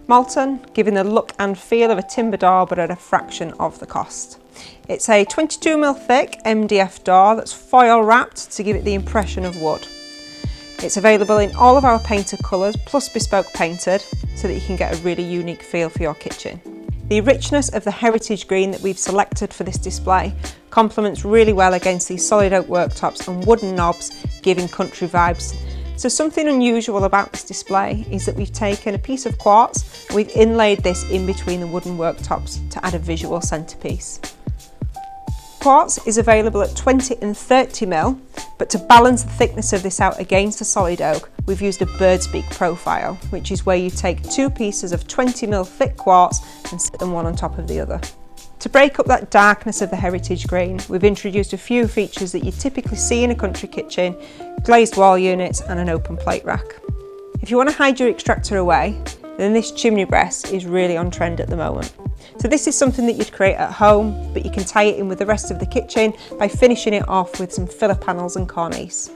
Malton, giving the look and feel of a timber door but at a fraction of the cost. It's a 22mm thick MDF door that's foil wrapped to give it the impression of wood. It's available in all of our painted colours plus bespoke painted so that you can get a really unique feel for your kitchen. The richness of the heritage green that we've selected for this display complements really well against these solid oak worktops and wooden knobs, giving country vibes. So something unusual about this display is that we've taken a piece of quartz and we've inlaid this in between the wooden worktops to add a visual centrepiece. Quartz is available at 20 and 30mm, but to balance the thickness of this out against the solid oak, we've used a bird's beak profile, which is where you take two pieces of 20mm thick quartz and sit them one on top of the other. To break up that darkness of the heritage green, we've introduced a few features that you typically see in a country kitchen: glazed wall units and an open plate rack. If you want to hide your extractor away, then this chimney breast is really on trend at the moment. So this is something that you'd create at home, but you can tie it in with the rest of the kitchen by finishing it off with some filler panels and cornice.